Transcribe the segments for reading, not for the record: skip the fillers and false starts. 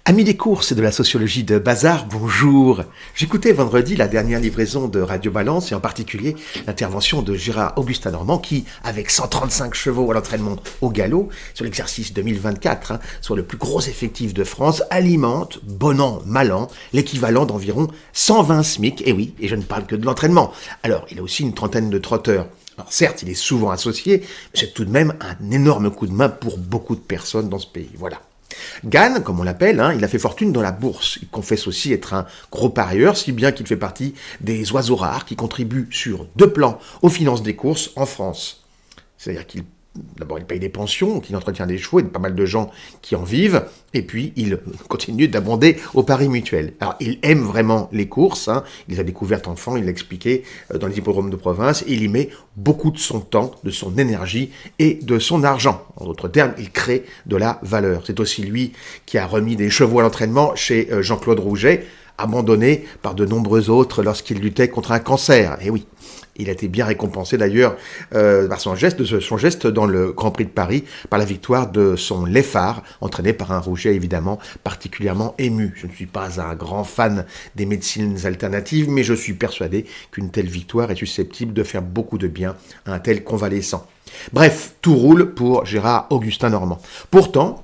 Amis des courses et de la sociologie de Bazar, bonjour. J'écoutais vendredi la dernière livraison de Radio Balance et en particulier l'intervention de Gérard Augustin Normand qui, avec 135 chevaux à l'entraînement au galop, sur l'exercice 2024, soit le plus gros effectif de France, alimente, bon an, mal an, l'équivalent d'environ 120 SMIC. Et oui, et je ne parle que de l'entraînement. Alors, il a aussi une trentaine de trotteurs. Alors certes, il est souvent associé, mais c'est tout de même un énorme coup de main pour beaucoup de personnes dans ce pays. Voilà. Gann, comme on l'appelle, il a fait fortune dans la bourse. Il confesse aussi être un gros parieur, si bien qu'il fait partie des oiseaux rares qui contribuent sur 2 plans aux finances des courses en France. C'est-à-dire qu'il paye des pensions, qu'il entretient des chevaux et pas mal de gens qui en vivent, et puis il continue d'abonder au paris mutuel. Alors il aime vraiment les courses, il les a découvertes enfant, il l'a expliqué dans les hippodromes de province, et il y met beaucoup de son temps, de son énergie et de son argent. En d'autres termes, il crée de la valeur. C'est aussi lui qui a remis des chevaux à l'entraînement chez Jean-Claude Rouget, abandonné par de nombreux autres lorsqu'il luttait contre un cancer. Et oui, il a été bien récompensé d'ailleurs par son geste dans le Grand Prix de Paris, par la victoire de son Léphard, entraîné par un Rouget évidemment particulièrement ému. Je ne suis pas un grand fan des médecines alternatives, mais je suis persuadé qu'une telle victoire est susceptible de faire beaucoup de bien à un tel convalescent. Bref, tout roule pour Gérard Augustin Normand. Pourtant,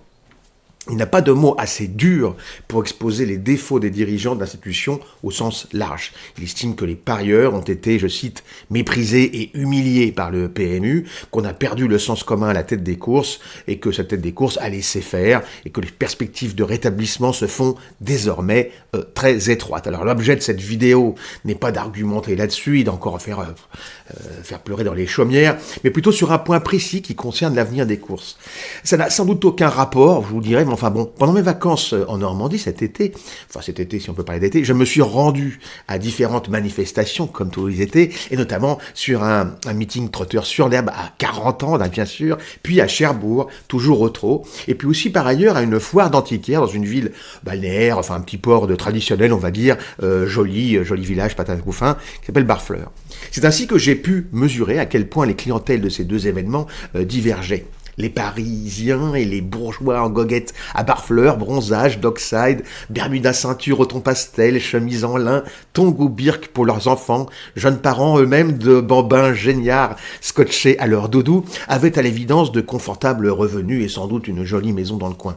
il n'a pas de mots assez durs pour exposer les défauts des dirigeants de l'institution au sens large. Il estime que les parieurs ont été, je cite, méprisés et humiliés par le PMU, qu'on a perdu le sens commun à la tête des courses et que cette tête des courses a laissé faire et que les perspectives de rétablissement se font désormais très étroites. Alors l'objet de cette vidéo n'est pas d'argumenter là-dessus et d'encore faire pleurer dans les chaumières, mais plutôt sur un point précis qui concerne l'avenir des courses. Ça n'a sans doute aucun rapport, je vous dirais, mais enfin bon, pendant mes vacances en Normandie cet été si on peut parler d'été, je me suis rendu à différentes manifestations comme tous les étés, et notamment sur un meeting trotteur sur l'herbe à 40 ans, bien sûr, puis à Cherbourg, toujours au trot, et puis aussi par ailleurs à une foire d'antiquaires dans une ville balnéaire, enfin un petit port de traditionnel, on va dire, joli village Patagoufin, qui s'appelle Barfleur. C'est ainsi que j'ai pu mesurer à quel point les clientèles de ces deux événements divergeaient. Les Parisiens et les bourgeois en goguette à Barfleur, bronzage, dockside, bermuda ceinture au ton pastel, chemise en lin, tongs ou birk pour leurs enfants, jeunes parents eux-mêmes de bambins géniards scotchés à leur doudou, avaient à l'évidence de confortables revenus et sans doute une jolie maison dans le coin.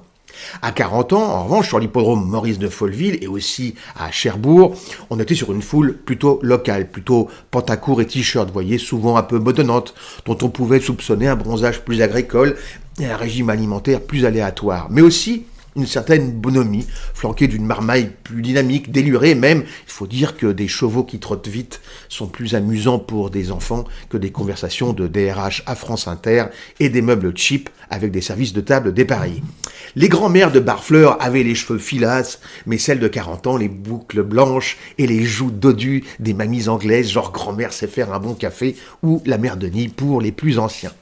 À 40 ans, en revanche, sur l'hippodrome Maurice de Folleville et aussi à Cherbourg, on était sur une foule plutôt locale, plutôt pantacourt et t-shirt, vous voyez, souvent un peu bedonnante, dont on pouvait soupçonner un bronzage plus agricole et un régime alimentaire plus aléatoire, mais aussi une certaine bonhomie, flanquée d'une marmaille plus dynamique, délurée même. Il faut dire que des chevaux qui trottent vite sont plus amusants pour des enfants que des conversations de DRH à France Inter et des meubles cheap avec des services de table dépareillés. Les grands-mères de Barfleur avaient les cheveux filasses, mais celles de 40 ans, les boucles blanches et les joues dodues des mamies anglaises, genre grand-mère sait faire un bon café, ou la mère Denis pour les plus anciens.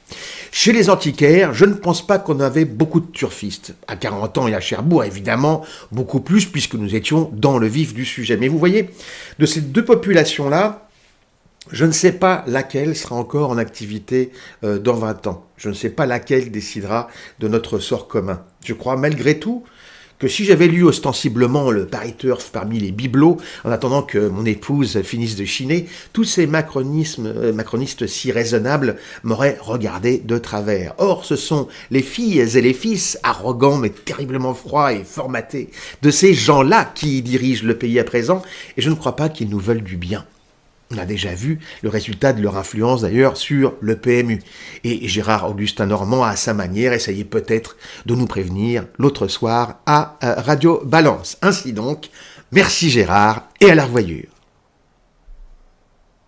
Chez les antiquaires, je ne pense pas qu'on avait beaucoup de turfistes. À 40 ans et à Cherbourg, évidemment, beaucoup plus, puisque nous étions dans le vif du sujet. Mais vous voyez, de ces deux populations-là, je ne sais pas laquelle sera encore en activité dans 20 ans. Je ne sais pas laquelle décidera de notre sort commun. Je crois malgré tout que si j'avais lu ostensiblement le Paris Turf parmi les bibelots, en attendant que mon épouse finisse de chiner, tous ces macronistes si raisonnables m'auraient regardé de travers. Or, ce sont les filles et les fils, arrogants mais terriblement froids et formatés, de ces gens-là qui dirigent le pays à présent, et je ne crois pas qu'ils nous veulent du bien. On a déjà vu le résultat de leur influence d'ailleurs sur le PMU. Et Gérard Augustin Normand, à sa manière, essayait peut-être de nous prévenir l'autre soir à Radio Balance. Ainsi donc, merci Gérard et à la revoyure.